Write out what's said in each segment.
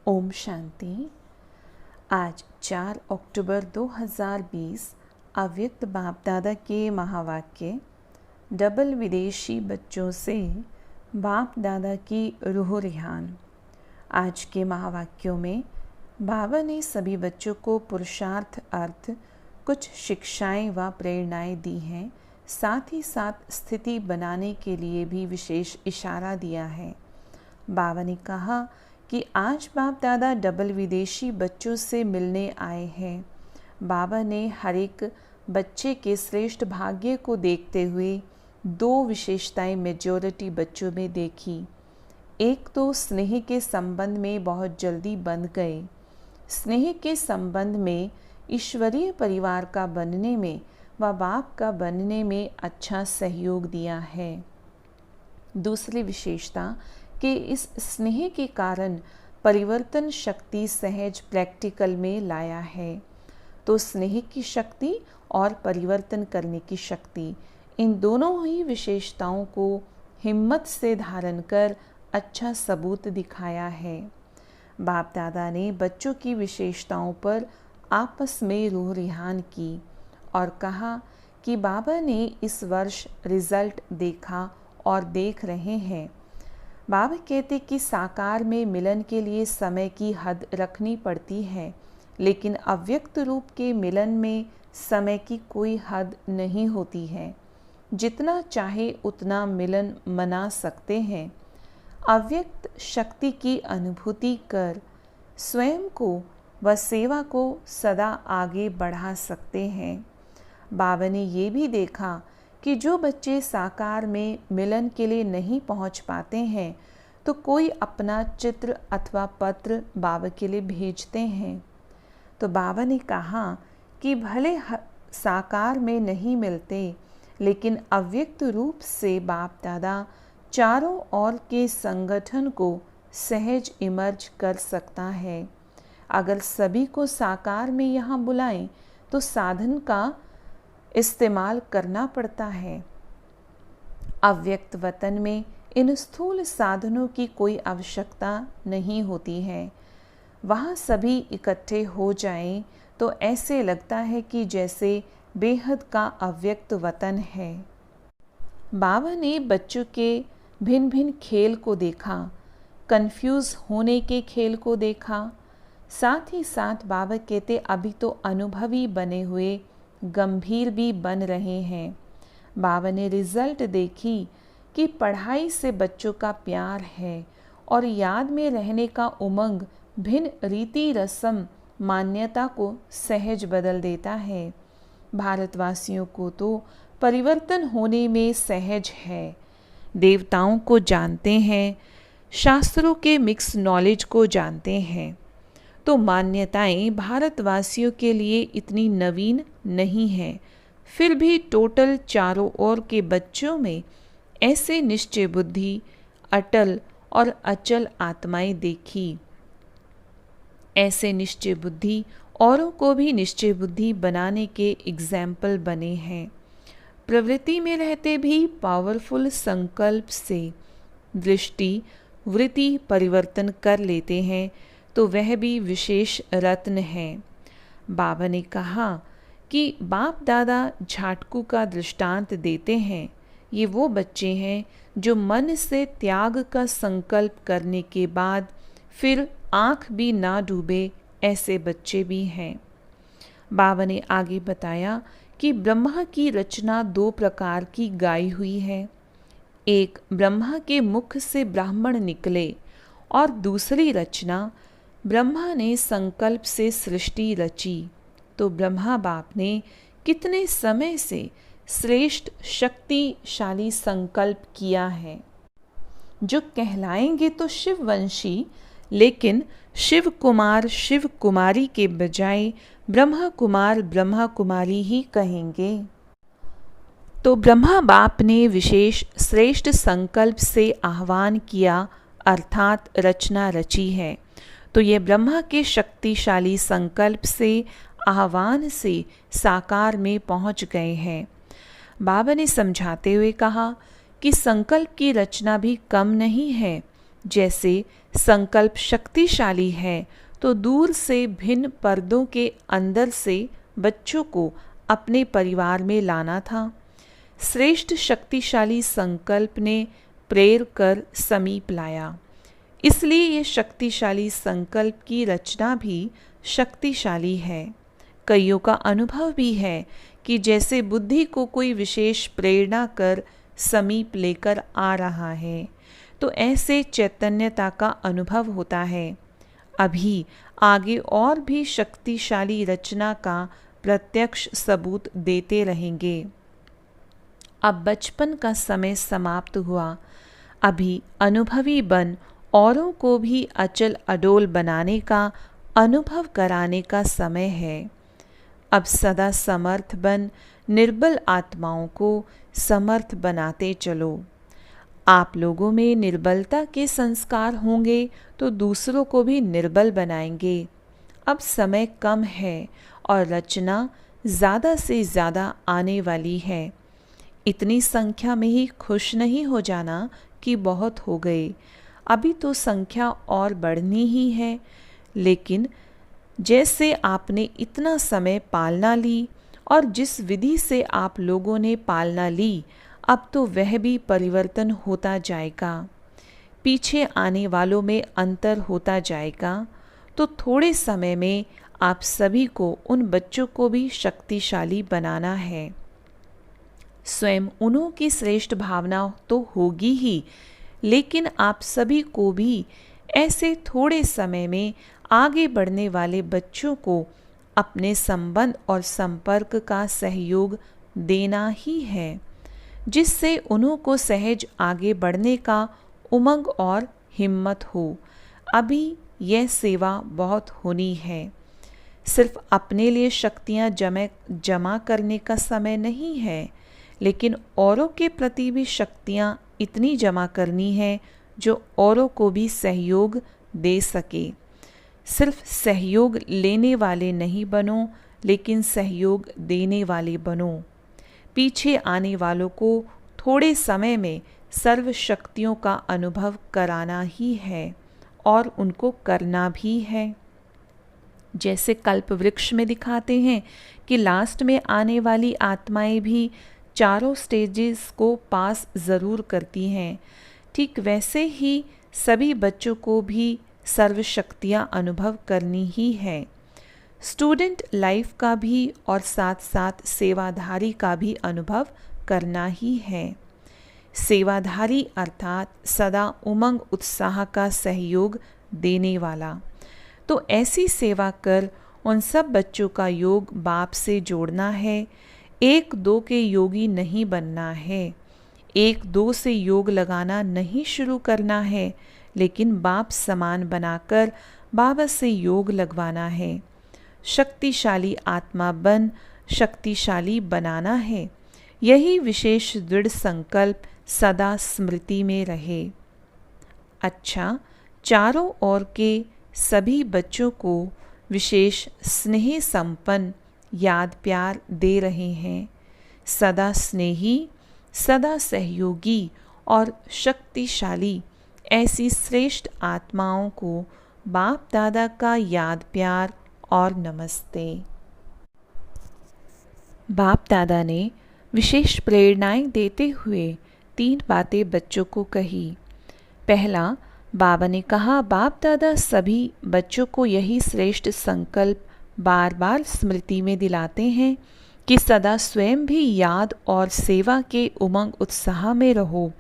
ओम शांति। आज 4 अक्टूबर 2020 अव्यक्त बाप दादा के महावाक्य। डबल विदेशी बच्चों से बाप दादा की रूह रिहान। आज के महावाक्यों में बाबा ने सभी बच्चों को पुरुषार्थ अर्थ कुछ शिक्षाएं व प्रेरणाएं दी हैं। साथ ही साथ स्थिति बनाने के लिए भी विशेष इशारा दिया है। बाबा ने कहा कि आज बाप दादा डबल विदेशी बच्चों से मिलने आए हैं। बाबा ने हर एक बच्चे के श्रेष्ठ भाग्य को देखते हुए दो विशेषताएं मेजॉरिटी बच्चों में देखी। एक तो स्नेह के संबंध में बहुत जल्दी बंध गए। स्नेह के संबंध में ईश्वरीय परिवार का बनने में व बाप का बनने में अच्छा सहयोग दिया है। दूसरी विशेषता कि इस स्नेह के कारण परिवर्तन शक्ति सहज प्रैक्टिकल में लाया है। तो स्नेह की शक्ति और परिवर्तन करने की शक्ति, इन दोनों ही विशेषताओं को हिम्मत से धारण कर अच्छा सबूत दिखाया है। बाप दादा ने बच्चों की विशेषताओं पर आपस में रूह रिहान की और कहा कि बाबा ने इस वर्ष रिजल्ट देखा और देख रहे हैं। बाबा कहते कि साकार में मिलन के लिए समय की हद रखनी पड़ती है, लेकिन अव्यक्त रूप के मिलन में समय की कोई हद नहीं होती है। जितना चाहे उतना मिलन मना सकते हैं। अव्यक्त शक्ति की अनुभूति कर स्वयं को व सेवा को सदा आगे बढ़ा सकते हैं। बाबा ने ये भी देखा कि जो बच्चे साकार में मिलन के लिए नहीं पहुंच पाते हैं तो कोई अपना चित्र अथवा पत्र बाबा के लिए भेजते हैं। तो बाबा ने कहा कि भले साकार में नहीं मिलते, लेकिन अव्यक्त रूप से बाप दादा चारों ओर के संगठन को सहज इमर्ज कर सकता है। अगर सभी को साकार में यहाँ बुलाएं तो साधन का इस्तेमाल करना पड़ता है। अव्यक्त वतन में इन स्थूल साधनों की कोई आवश्यकता नहीं होती है। वहाँ सभी इकट्ठे हो जाएं तो ऐसे लगता है कि जैसे बेहद का अव्यक्त वतन है। बाबा ने बच्चों के भिन्न भिन्न खेल को देखा, कंफ्यूज होने के खेल को देखा। साथ ही साथ बाबा कहते अभी तो अनुभवी बने हुए गंभीर भी बन रहे हैं। बाबा ने रिजल्ट देखी कि पढ़ाई से बच्चों का प्यार है और याद में रहने का उमंग भिन्न रीति रस्म मान्यता को सहज बदल देता है। भारतवासियों को तो परिवर्तन होने में सहज है। देवताओं को जानते हैं, शास्त्रों के मिक्स नॉलेज को जानते हैं। तो मान्यताएं भारतवासियों के लिए इतनी नवीन नहीं है। फिर भी टोटल चारों ओर के बच्चों में ऐसे निश्चय बुद्धि, अटल और अचल आत्माएं देखी। ऐसे निश्चय बुद्धि औरों को भी निश्चय बुद्धि बनाने के एग्जाम्पल बने हैं। प्रवृत्ति में रहते भी पावरफुल संकल्प से दृष्टि वृत्ति परिवर्तन कर लेते हैं, तो वह भी विशेष रत्न है। बाबा ने कहा कि बाप दादा झाटकू का दृष्टांत देते हैं। ये वो बच्चे हैं जो मन से त्याग का संकल्प करने के बाद फिर आँख भी ना डूबे, ऐसे बच्चे भी हैं। बाबा ने आगे बताया कि ब्रह्मा की रचना दो प्रकार की गाई हुई है। एक, ब्रह्मा के मुख से ब्राह्मण निकले, और दूसरी रचना, ब्रह्मा ने संकल्प से सृष्टि रची। तो ब्रह्मा बाप ने कितने समय से श्रेष्ठ शक्तिशाली संकल्प किया है, जो कहलाएंगे तो शिववंशी, लेकिन शिव कुमार शिव कुमारी के बजाय ब्रह्मा कुमार ब्रह्मा कुमारी ही कहेंगे। तो ब्रह्मा बाप ने विशेष श्रेष्ठ संकल्प से आह्वान किया, अर्थात रचना रची है। तो ये ब्रह्मा के शक्तिशाली संकल्प से आह्वान से साकार में पहुंच गए हैं। बाबा ने समझाते हुए कहा कि संकल्प की रचना भी कम नहीं है, जैसे संकल्प शक्तिशाली है तो दूर से भिन्न पर्दों के अंदर से बच्चों को अपने परिवार में लाना था। श्रेष्ठ शक्तिशाली संकल्प ने प्रेर कर समीप लाया। इसलिए ये शक्तिशाली संकल्प की रचना भी शक्तिशाली है। कईयों का अनुभव भी है कि जैसे बुद्धि को कोई विशेष प्रेरणा कर समीप लेकर आ रहा है, तो ऐसे चैतन्यता का अनुभव होता है। अभी आगे और भी शक्तिशाली रचना का प्रत्यक्ष सबूत देते रहेंगे। अब बचपन का समय समाप्त हुआ। अभी अनुभवी बन औरों को भी अचल अडोल बनाने का अनुभव कराने का समय है। अब सदा समर्थ बन निर्बल आत्माओं को समर्थ बनाते चलो। आप लोगों में निर्बलता के संस्कार होंगे तो दूसरों को भी निर्बल बनाएंगे। अब समय कम है और रचना ज़्यादा से ज़्यादा आने वाली है। इतनी संख्या में ही खुश नहीं हो जाना कि बहुत हो गए। अभी तो संख्या और बढ़नी ही है। लेकिन जैसे आपने इतना समय पालना ली और जिस विधि से आप लोगों ने पालना ली, अब तो वह भी परिवर्तन होता जाएगा। पीछे आने वालों में अंतर होता जाएगा। तो थोड़े समय में आप सभी को उन बच्चों को भी शक्तिशाली बनाना है। स्वयं उन्हों की श्रेष्ठ भावना तो होगी ही, लेकिन आप सभी को भी ऐसे थोड़े समय में आगे बढ़ने वाले बच्चों को अपने संबंध और संपर्क का सहयोग देना ही है, जिससे उन्हों को सहज आगे बढ़ने का उमंग और हिम्मत हो। अभी यह सेवा बहुत होनी है। सिर्फ अपने लिए शक्तियाँ जमा करने का समय नहीं है, लेकिन औरों के प्रति भी शक्तियाँ इतनी जमा करनी है जो औरों को भी सहयोग दे सके। सिर्फ सहयोग लेने वाले नहीं बनो, लेकिन सहयोग देने वाले बनो। पीछे आने वालों को थोड़े समय में सर्व शक्तियों का अनुभव कराना ही है और उनको करना भी है। जैसे कल्प वृक्ष में दिखाते हैं कि लास्ट में आने वाली आत्माएं भी चारों स्टेजेस को पास ज़रूर करती हैं, ठीक वैसे ही सभी बच्चों को भी सर्वशक्तियाँ अनुभव करनी ही है। स्टूडेंट लाइफ का भी और साथ साथ सेवाधारी का भी अनुभव करना ही है। सेवाधारी अर्थात सदा उमंग उत्साह का सहयोग देने वाला। तो ऐसी सेवा कर उन सब बच्चों का योग बाप से जोड़ना है। एक दो के योगी नहीं बनना है। एक दो से योग लगाना नहीं शुरू करना है, लेकिन बाप समान बनाकर बाबा से योग लगवाना है। शक्तिशाली आत्मा बन शक्तिशाली बनाना है। यही विशेष दृढ़ संकल्प सदा स्मृति में रहे। अच्छा, चारों ओर के सभी बच्चों को विशेष स्नेह संपन्न याद प्यार दे रहे हैं। सदा स्नेही, सदा सहयोगी और शक्तिशाली ऐसी श्रेष्ठ आत्माओं को बाप दादा का याद प्यार और नमस्ते। बाप दादा ने विशेष प्रेरणाएं देते हुए 3 बातें बच्चों को कही। पहला, बाबा ने कहा बाप दादा सभी बच्चों को यही श्रेष्ठ संकल्प बार बार स्मृति में दिलाते हैं कि सदा स्वयं भी याद और सेवा के उमंग उत्साह में रहो।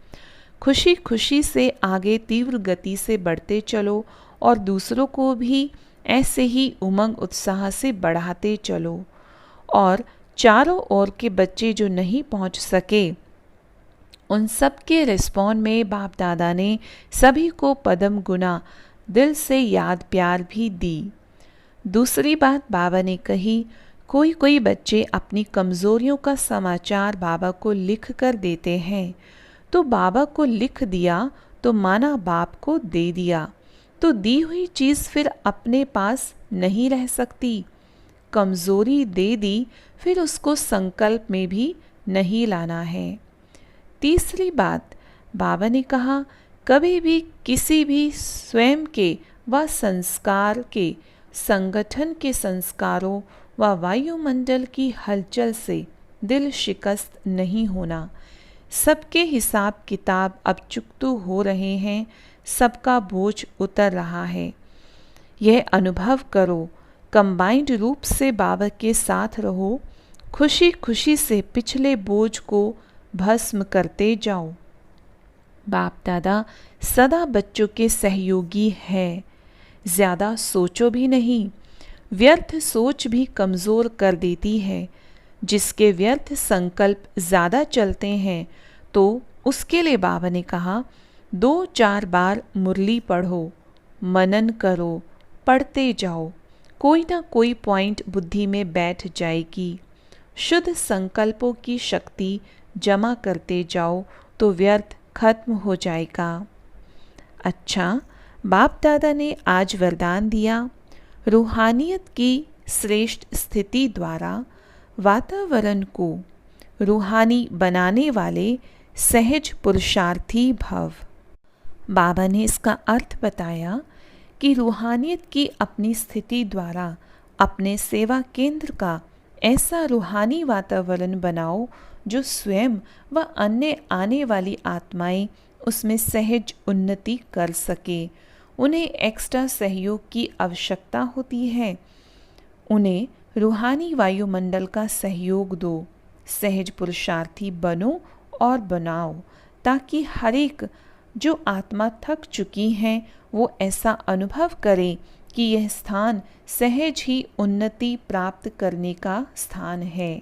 खुशी खुशी से आगे तीव्र गति से बढ़ते चलो और दूसरों को भी ऐसे ही उमंग उत्साह से बढ़ाते चलो। और चारों ओर के बच्चे जो नहीं पहुंच सके, उन सब के रिस्पॉन्ड में बाप दादा ने सभी को पदम गुना दिल से याद प्यार भी दी। दूसरी बात बाबा ने कही, कोई कोई बच्चे अपनी कमज़ोरियों का समाचार बाबा को लिख कर देते हैं। तो बाबा को लिख दिया तो माना बाप को दे दिया, तो दी हुई चीज़ फिर अपने पास नहीं रह सकती। कमज़ोरी दे दी फिर उसको संकल्प में भी नहीं लाना है। तीसरी बात बाबा ने कहा कभी भी किसी भी स्वयं के व संस्कार के संगठन के संस्कारों व वायुमंडल की हलचल से दिल शिकस्त नहीं होना। सबके हिसाब किताब अब चुकतू हो रहे हैं, सबका बोझ उतर रहा है। यह अनुभव करो, कंबाइंड रूप से बाबा के साथ रहो, खुशी खुशी से पिछले बोझ को भस्म करते जाओ। बाप दादा सदा बच्चों के सहयोगी है। ज़्यादा सोचो भी नहीं, व्यर्थ सोच भी कमज़ोर कर देती है। जिसके व्यर्थ संकल्प ज़्यादा चलते हैं तो उसके लिए बाबा ने कहा 2-4 बार मुरली पढ़ो, मनन करो, पढ़ते जाओ, कोई ना कोई पॉइंट बुद्धि में बैठ जाएगी। शुद्ध संकल्पों की शक्ति जमा करते जाओ तो व्यर्थ खत्म हो जाएगा। अच्छा, बाप दादा ने आज वरदान दिया, रूहानियत की श्रेष्ठ स्थिति द्वारा वातावरण को रूहानी बनाने वाले सहज पुरुषार्थी भव। बाबा ने इसका अर्थ बताया कि रूहानियत की अपनी स्थिति द्वारा अपने सेवा केंद्र का ऐसा रूहानी वातावरण बनाओ जो स्वयं व अन्य आने वाली आत्माएं उसमें सहज उन्नति कर सके। उन्हें एक्स्ट्रा सहयोग की आवश्यकता होती है। उन्हें रूहानी वायुमंडल का सहयोग दो। सहज पुरुषार्थी बनो और बनाओ ताकि हर एक जो आत्मा थक चुकी हैं वो ऐसा अनुभव करे कि यह स्थान सहज ही उन्नति प्राप्त करने का स्थान है।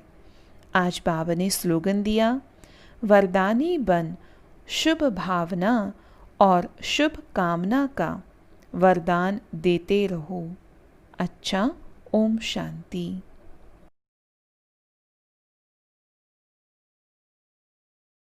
आज बाबा ने स्लोगन दिया, वरदानी बन शुभ भावना और शुभ कामना का वरदान देते रहो। अच्छा, ओम शांति।